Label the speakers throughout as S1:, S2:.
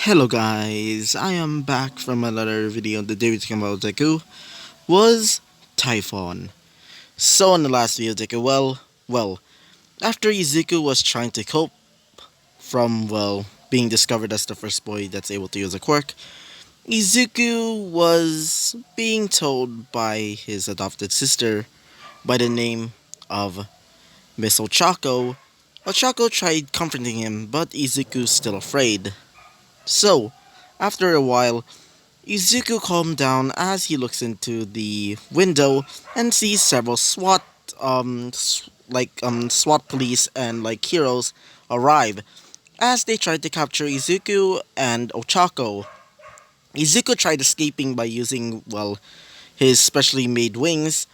S1: Hello guys, I am back from another video. The day we talking about deku was Typhon. So in the last video deku, after Izuku was trying to cope from, being discovered as the first boy that's able to use a quirk, Izuku was being told by his adopted sister by the name of Miss Ochako. Ochako tried comforting him, but Izuku's still afraid. So, after a while, Izuku calmed down as he looks into the window and sees several SWAT police and heroes arrive as they tried to capture Izuku and Ochako. Izuku tried escaping by using his specially made wings,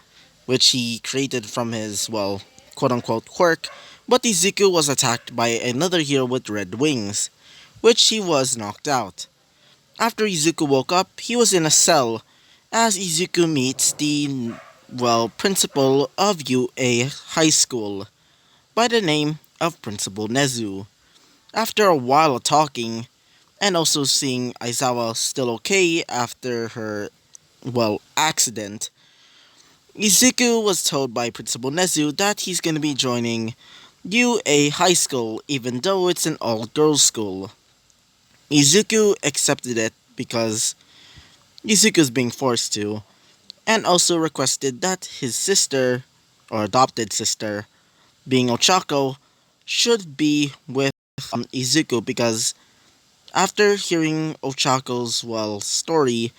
S1: which he created from his quote unquote quirk, but Izuku was attacked by another hero with red wings, which he was knocked out. After Izuku woke up, he was in a cell as Izuku meets the, principal of UA High School by the name of Principal Nezu. After a while of talking, and also seeing Aizawa still okay after her, accident, Izuku was told by Principal Nezu that he's gonna be joining UA High School even though it's an all-girls school. Izuku accepted it because Izuku's being forced to, and also requested that his sister, or adopted sister, being Ochako, should be with Izuku because after hearing Ochako's, story,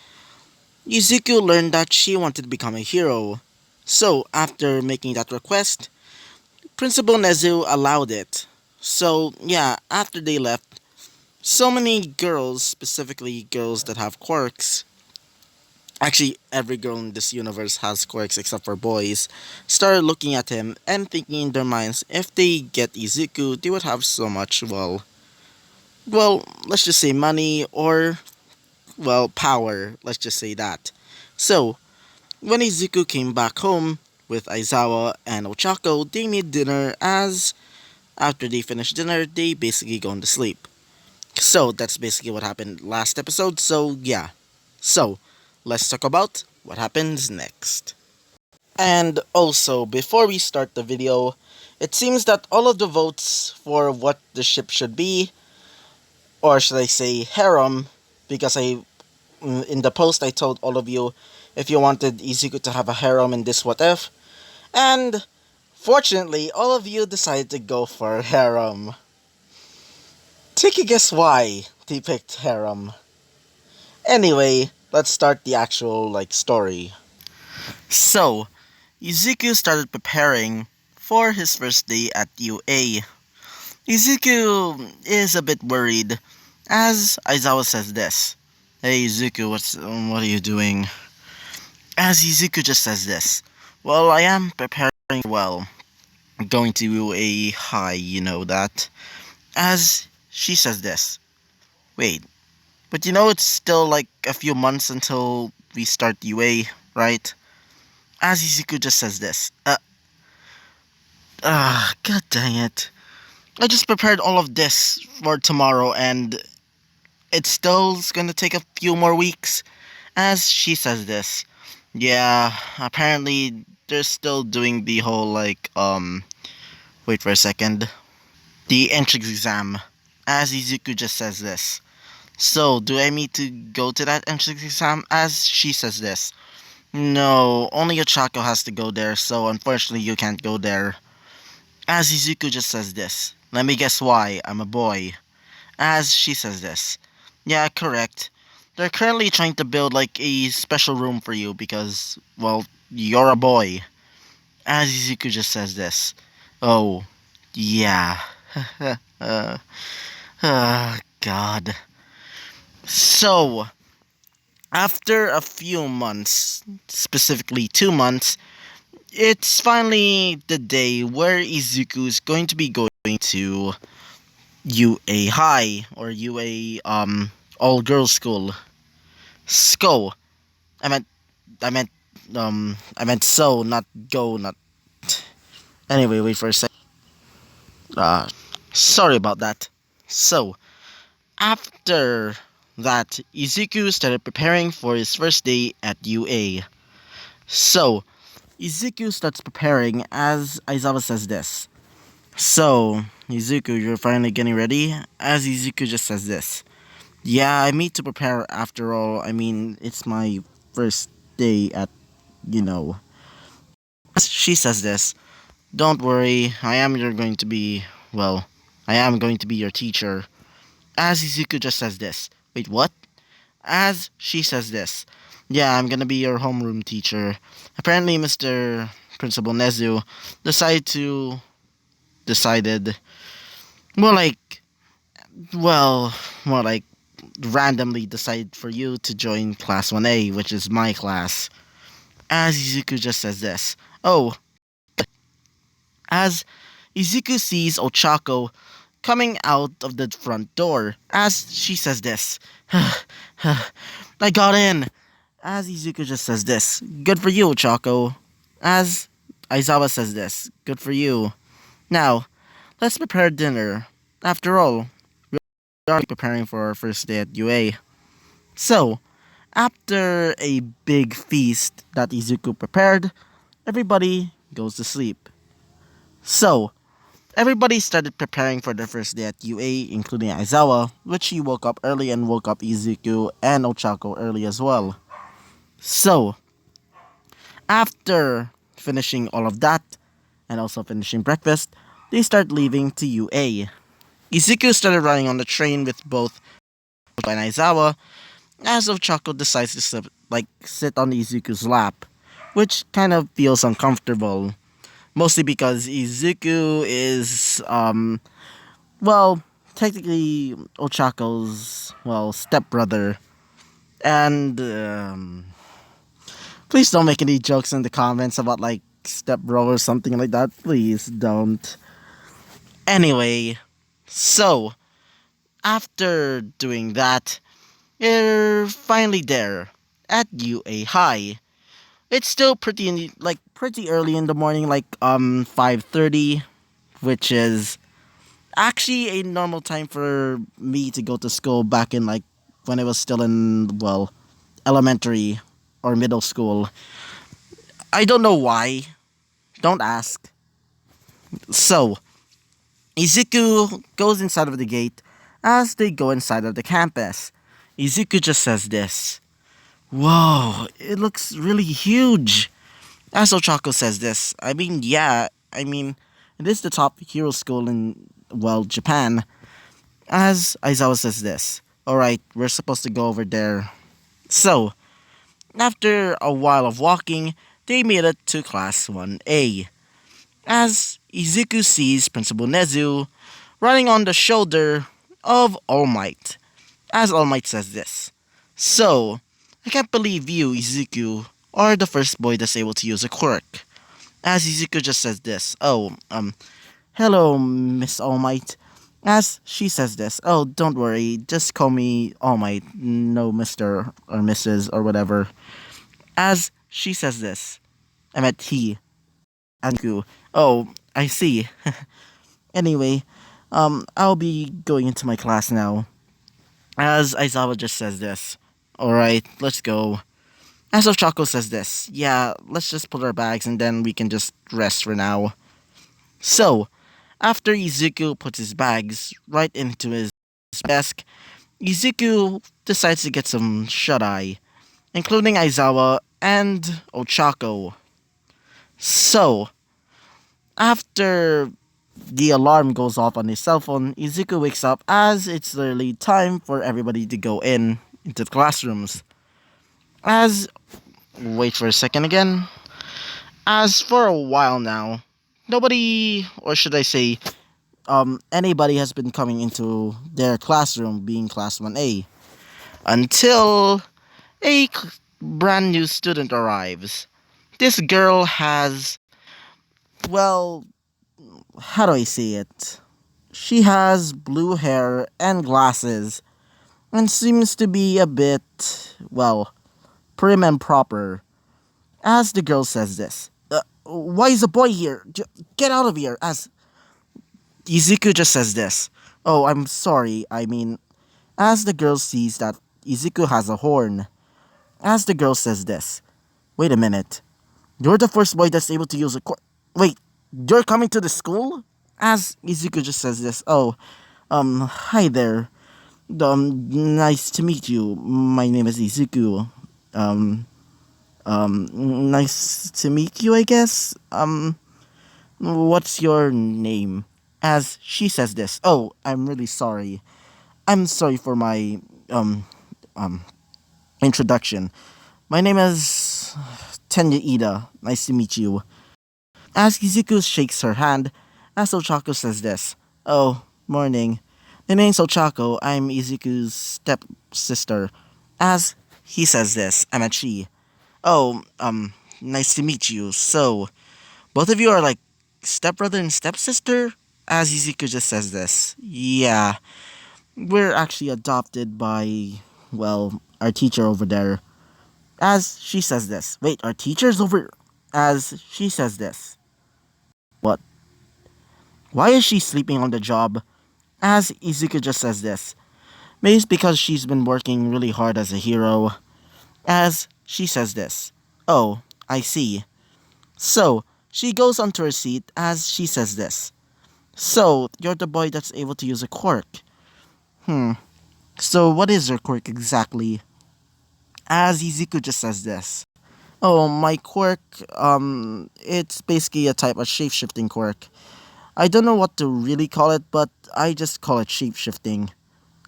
S1: Izuku learned that she wanted to become a hero. So, after making that request, Principal Nezu allowed it. So, yeah, after they left, so many girls, specifically girls that have quirks, actually every girl in this universe has quirks except for boys, started looking at him and thinking in their minds if they get Izuku, they would have so much, let's just say money or, power, let's just say that. So, when Izuku came back home with Aizawa and Ochako, they made dinner as after they finished dinner, they basically gone to sleep. So, that's basically what happened last episode, so yeah. So, let's talk about what happens next. And also, before we start the video, it seems that all of the votes for what the ship should be, or should I say harem, because in the post I told all of you if you wanted Izuku to have a harem in this what if, and fortunately, all of you decided to go for harem. Take a guess why they picked harem. Anyway, let's start the actual story. So, Izuku started preparing for his first day at UA. Izuku is a bit worried as Aizawa says this. Hey Izuku, what are you doing? As Izuku just says this. Well, I am preparing well. I'm going to UA high, you know that. As she says this. Wait, but it's still a few months until we start UA, right? As Izuku just says this. God dang it. I just prepared all of this for tomorrow and it's still gonna take a few more weeks. As she says this. Yeah, apparently they're still doing the whole wait for a second. The entrance exam. As Izuku just says this. So, do I need to go to that entrance exam? As she says this. No, only Ochako has to go there, so unfortunately you can't go there. As Izuku just says this. Let me guess why, I'm a boy. As she says this. Yeah, correct. They're currently trying to build a special room for you because, you're a boy. As Izuku just says this. Oh, yeah. God. So, after a few months, specifically 2 months, it's finally the day where Izuku is going to be going to UA High or UA all girls school. Sko. I meant I meant so, not go, not. Anyway, wait for a sec. Uh, Sorry about that. So, After that, Izuku started preparing for his first day at UA. So, Izuku starts preparing as Aizawa says this. So, Izuku, you're finally getting ready? As Izuku just says this. Yeah, I need to prepare after all. I mean, it's my first day at, you know. As she says this. Don't worry, well, I am going to be your teacher. As Izuku just says this. Wait, what? As she says this. Yeah, I'm gonna be your homeroom teacher. Apparently, Mr. Principal Nezu decided, more like, well, more like randomly decide for you to join Class 1A, which is my class. As Izuku just says this. Oh, as Izuku sees Ochako coming out of the front door, as she says this. I got in. As Izuku just says this. Good for you, Ochako. As Aizawa says this. Good for you. Now, let's prepare dinner. After all, we are preparing for our first day at UA. So, after a big feast that Izuku prepared, everybody goes to sleep. So, everybody started preparing for their first day at UA, including Aizawa, which he woke up early and woke up Izuku and Ochako early as well. So, after finishing all of that, and also finishing breakfast, they start leaving to UA. Izuku started riding on the train with both Ochako and Aizawa, as Ochako decides to sit on Izuku's lap, which kind of feels uncomfortable. Mostly because Izuku is, well, technically Ochako's, well, stepbrother. And, please don't make any jokes in the comments about, like, stepbro or something like that. Please don't. Anyway, so, after doing that, you're finally there at UA High. It's still pretty early in the morning, like 5:30, which is actually a normal time for me to go to school back in like when I was still in, well, elementary or middle school. I don't know why. Don't ask. So, Izuku goes inside of the gate as they go inside of the campus. Izuku just says this. Whoa, it looks really huge. As Ochako says this. I mean, yeah, it is the top hero school in, well, Japan. As Aizawa says this. Alright, we're supposed to go over there. So, after a while of walking, they made it to Class 1A. As Izuku sees Principal Nezu riding on the shoulder of All Might. As All Might says this. So, I can't believe you, Izuku, are the first boy that's able to use a quirk. As Izuku just says this. Oh, hello, Miss All Might. As she says this. Oh, don't worry, just call me All Might, no Mr. or Mrs. or whatever. As she says this. I meant he. Izuku. Oh, I see. Anyway, I'll be going into my class now. As Aizawa just says this. Alright, let's go. As Ochako says this. Yeah, let's just put our bags and then we can just rest for now. So, after Izuku puts his bags right into his desk, Izuku decides to get some shut-eye, including Aizawa and Ochako. So, after the alarm goes off on his cell phone, Izuku wakes up as it's literally time for everybody to go into the classrooms. Wait for a second again. As for a while now, nobody, or should I say, anybody has been coming into their classroom, being Class 1A, until a brand new student arrives. This girl has, well, how do I say it? She has blue hair and glasses, and seems to be a bit, well, prim and proper. As the girl says this. Why is a boy here? Get out of here! As Izuku just says this. Oh, I'm sorry. I mean, as the girl sees that Izuku has a horn. As the girl says this, wait a minute, you're the first boy that's able to use a wait, you're coming to the school? As Izuku just says this, oh, hi there. Nice to meet you. My name is Izuku. Um, nice to meet you, I guess. What's your name? As she says this, oh, I'm really sorry. I'm sorry for my, um, um, introduction. My name is Tenya Ida. Nice to meet you. As Izuku shakes her hand, as Ochako says this, oh, morning. My name's Ochako. I'm Izuku's stepsister. As he says this, I'm a she. Oh, nice to meet you. So, both of you are like stepbrother and stepsister? As Izuku just says this. Yeah, we're actually adopted by, well, our teacher over there. As she says this. Wait, our teacher's over. As she says this. What? Why is she sleeping on the job? As Izuku just says this. Maybe it's because she's been working really hard as a hero. As she says this. Oh, I see. So, she goes onto her seat as she says this. So, you're the boy that's able to use a quirk. Hmm. So, what is your quirk exactly? As Izuku just says this. Oh, my quirk, it's basically a type of shape-shifting quirk. I don't know what to really call it, but I just call it shape-shifting.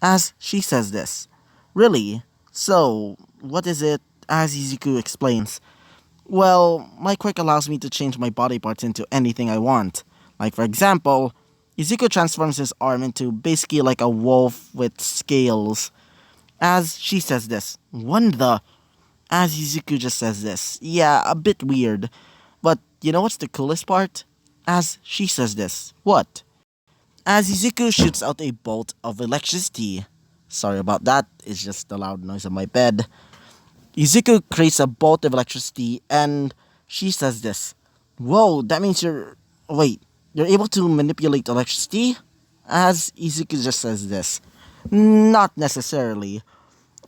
S1: As she says this. Really? So, what is it? As Izuku explains. Well, my quirk allows me to change my body parts into anything I want. Like, for example, Izuku transforms his arm into basically like a wolf with scales. As she says this. Wonder. As Izuku just says this. Yeah, a bit weird. But you know what's the coolest part? As she says this. What? As Izuku shoots out a bolt of electricity. Sorry about that, it's just the loud noise of my bed. Izuku creates a bolt of electricity and she says this. Whoa, that means you're. Wait, you're able to manipulate electricity? As Izuku just says this. Not necessarily.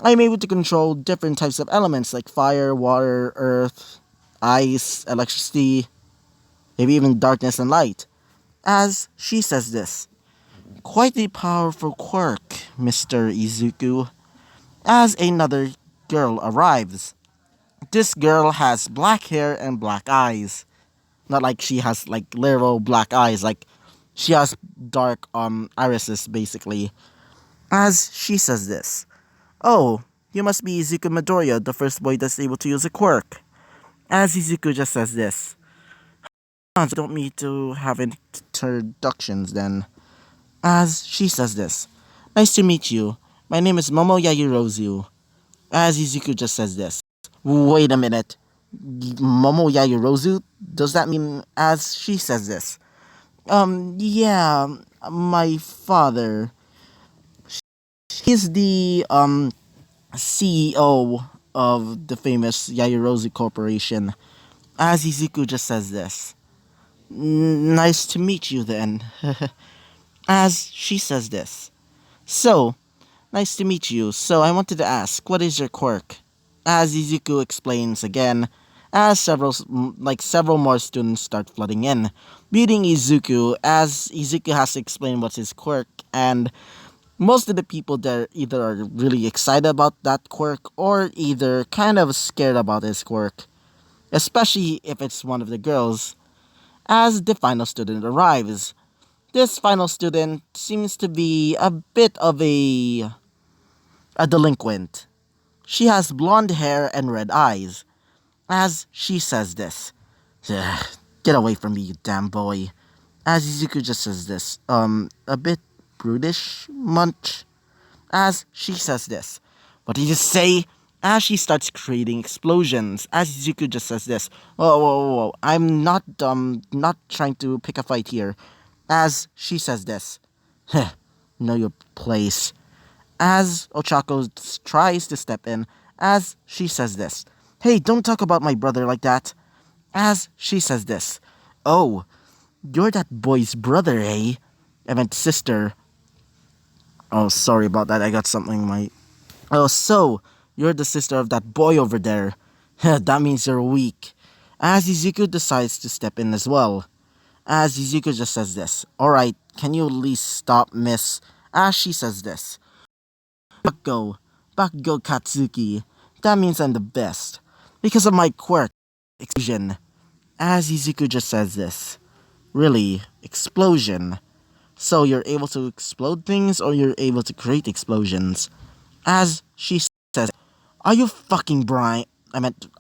S1: I'm able to control different types of elements like fire, water, earth, ice, electricity, maybe even darkness and light. As she says this. Quite a powerful quirk, Mr. Izuku. As another girl arrives. This girl has black hair and black eyes. Not like she has like literal black eyes, like she has dark irises basically. As she says this. Oh, you must be Izuku Midoriya, the first boy that's able to use a quirk. As Izuku just says this. Don't need to have introductions then. As she says this. Nice to meet you. My name is Momo Yayurozu. As Izuku just says this. Wait a minute. Momo Yayurozu? Does that mean as she says this? Yeah, my father. He's the, CEO of the famous Yayurozu Corporation. As Izuku just says this. Nice to meet you then. As she says this. So, nice to meet you. So I wanted to ask, what is your quirk? As Izuku explains again, as several more students start flooding in, meeting Izuku as Izuku has to explain what's his quirk, and most of the people there either are really excited about that quirk or either kind of scared about his quirk, especially if it's one of the girls. As the final student arrives, this final student seems to be a bit of a delinquent. She has blonde hair and red eyes. As she says this. Ugh, get away from me, you damn boy. As Izuku just says this. A bit brutish, munch. As she says this. What did you say? As she starts creating explosions. As Izuku just says this. Whoa, whoa, whoa, whoa. I'm not trying to pick a fight here. As she says this. Heh, know your place. As Ochako tries to step in, as she says this. Hey, don't talk about my brother like that. As she says this. Oh, you're that boy's brother, eh? I meant sister. Oh, sorry about that. I got something in my. Oh, so you're the sister of that boy over there. That means you're weak. As Izuku decides to step in as well. As Izuku just says this. Alright, can you at least stop, miss? As she says this. Bakugo. Bakugo Katsuki. That means I'm the best. Because of my quirk. Explosion. As Izuku just says this. Really? Explosion. So you're able to explode things or you're able to create explosions? As she says, are you fucking blind?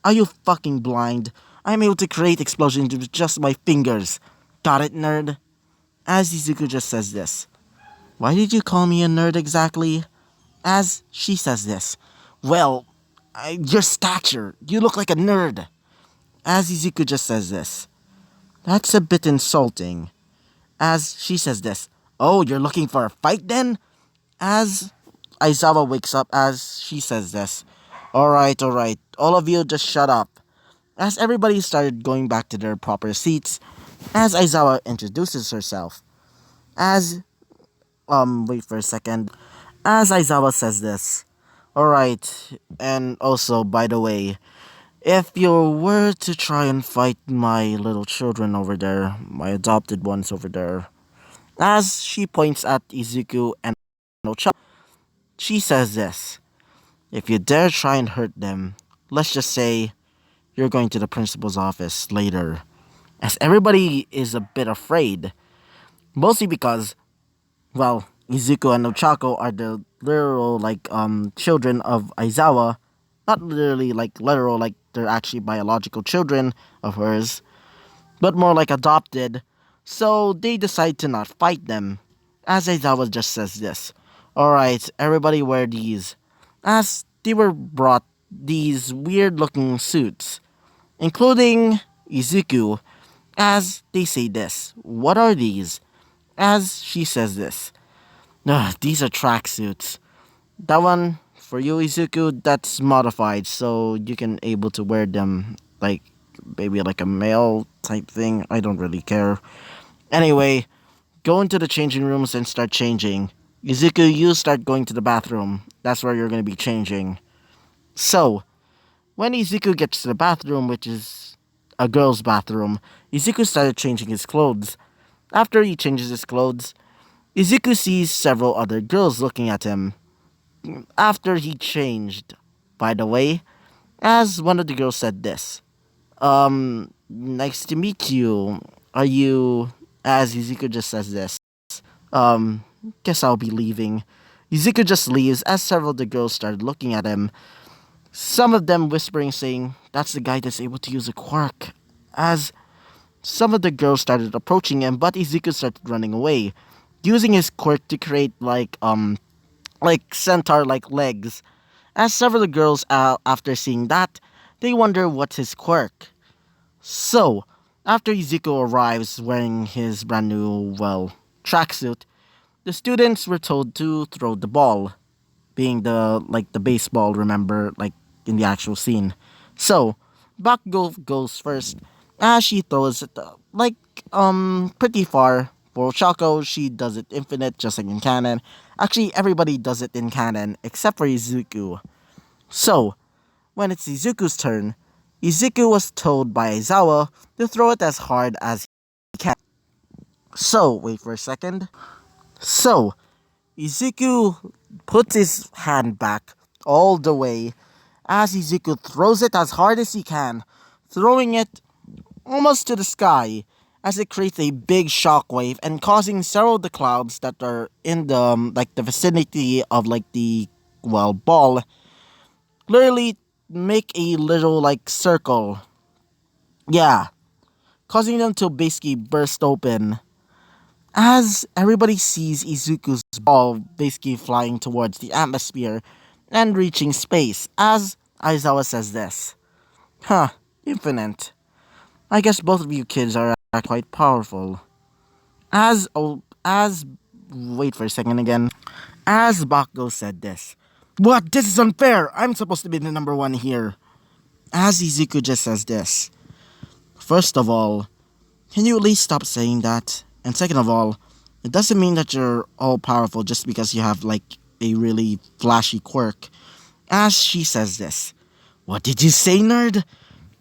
S1: Are you fucking blind? I'm able to create explosions with just my fingers. Got it, nerd? As Izuku just says this. Why did you call me a nerd exactly? As she says this. Well, your stature. You look like a nerd. As Izuku just says this. That's a bit insulting. As she says this. Oh, you're looking for a fight then? As Aizawa wakes up as she says this. Alright, alright. All of you just shut up. As everybody started going back to their proper seats, as Aizawa introduces herself. As wait for a second. As Aizawa says this. Alright, and also by the way, if you were to try and fight my little children over there, my adopted ones over there, as she points at Izuku and Ocha, she says this. If you dare try and hurt them, let's just say you're going to the principal's office later. As everybody is a bit afraid, mostly because, well, Izuku and Ochako are the literal, children of Aizawa. Not literally, literal, like they're actually biological children of hers, but more like adopted. So they decide to not fight them. As Aizawa just says this. Alright, everybody wear these. As they were brought these weird looking suits, including Izuku, as they say this. What are these? As she says this. These are tracksuits. That one, for you Izuku, that's modified, so you can able to wear them like maybe like a male type thing. I don't really care. Anyway, go into the changing rooms and start changing. Izuku, you start going to the bathroom. That's where you're gonna be changing. So, when Izuku gets to the bathroom, which is a girl's bathroom, Izuku started changing his clothes. After he changes his clothes, Izuku sees several other girls looking at him. After he changed, by the way, as one of the girls said this. Nice to meet you. Are you... As Izuku just says this. Um, guess I'll be leaving. Izuku just leaves as several of the girls started looking at him. Some of them whispering saying, that's the guy that's able to use a quirk. As some of the girls started approaching him, but Izuku started running away, using his quirk to create centaur-like legs. As several of the girls, after seeing that, they wonder what's his quirk. So, after Izuku arrives wearing his brand new, tracksuit, the students were told to throw the ball, being the baseball, remember, like in the actual scene. So, Bakugo goes first, as she throws it, pretty far. For Choco, she does it infinite, just like in canon. Actually, everybody does it in canon, except for Izuku. So, when it's Izuku's turn, Izuku was told by Aizawa to throw it as hard as he can. So, wait for a second. So, Izuku puts his hand back all the way as Izuku throws it as hard as he can, throwing it almost to the sky as it creates a big shockwave and causing several of the clouds that are in the the vicinity of the ball literally make a little circle. Yeah, causing them to basically burst open. As everybody sees Izuku's ball basically flying towards the atmosphere and reaching space, as Aizawa says this. Huh, infinite. I guess both of you kids are quite powerful. Wait for a second again. As Bakugo said this. What? This is unfair! I'm supposed to be the number one here. As Izuku just says this. First of all, can you at least stop saying that? And second of all, It doesn't mean that you're all powerful just because you have like a really flashy quirk. As she says this, "What did you say, nerd?"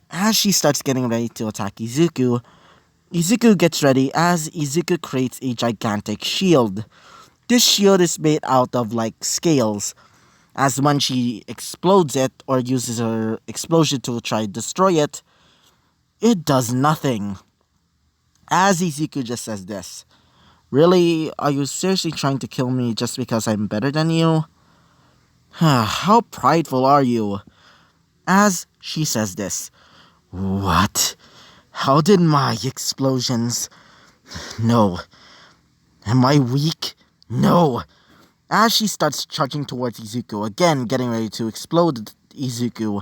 S1: As she starts getting ready to attack Izuku, Izuku gets ready as Izuku creates a gigantic shield. This shield is made out of like scales, as when she explodes it or uses her explosion to try to destroy it, it does nothing. As Izuku just says this, "Really? Are you seriously trying to kill me just because I'm better than you? How prideful are you?" As she says this, "What? How did my explosions? No. Am I weak? No." As she starts charging towards Izuku, again getting ready to explode Izuku.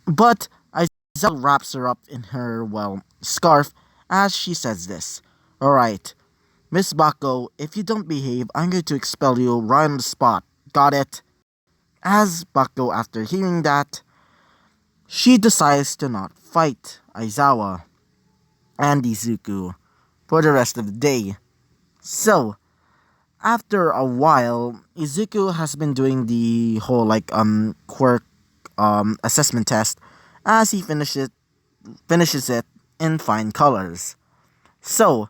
S1: But Aizawa wraps her up in her, well, scarf as she says this. "Alright, Miss Bako, if you don't behave, I'm going to expel you right on the spot. Got it?" As Bako, after hearing that, she decides to not fight Aizawa and Izuku for the rest of the day. So, after a while, Izuku has been doing the whole quirk assessment test as he finishes it in fine colors. So,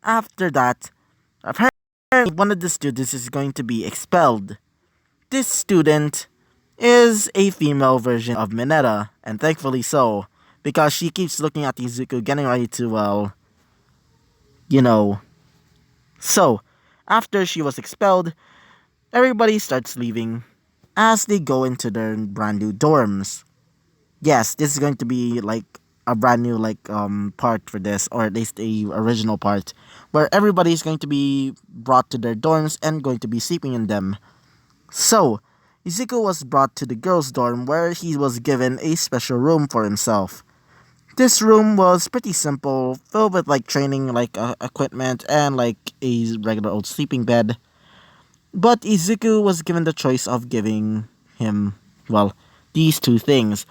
S1: after that, apparently one of the students is going to be expelled. This student is a female version of Mineta, and thankfully so, because she keeps looking at Izuku getting ready to, well, you know. So, after she was expelled, everybody starts leaving as they go into their brand new dorms. Yes, this is going to be like a brand new part for this, or at least a original part, where everybody is going to be brought to their dorms and going to be sleeping in them. So, Izuku was brought to the girls' dorm where he was given a special room for himself. This room was pretty simple, filled with like training equipment and like a regular old sleeping bed. But Izuku was given the choice of giving him, well, these two things,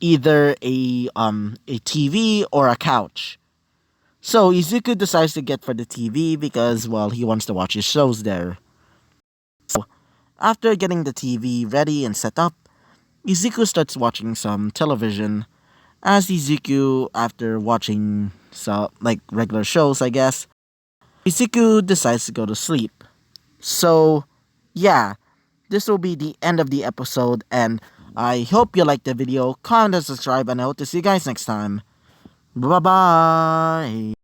S1: either a TV or a couch. So Izuku decides to get for the TV because, well, he wants to watch his shows there. So after getting the TV ready and set up, Izuku starts watching some television. As Izuku, after watching regular shows, I guess, Izuku decides to go to sleep. So, yeah, this will be the end of the episode, and I hope you liked the video. Comment and subscribe, and I hope to see you guys next time. Bye bye.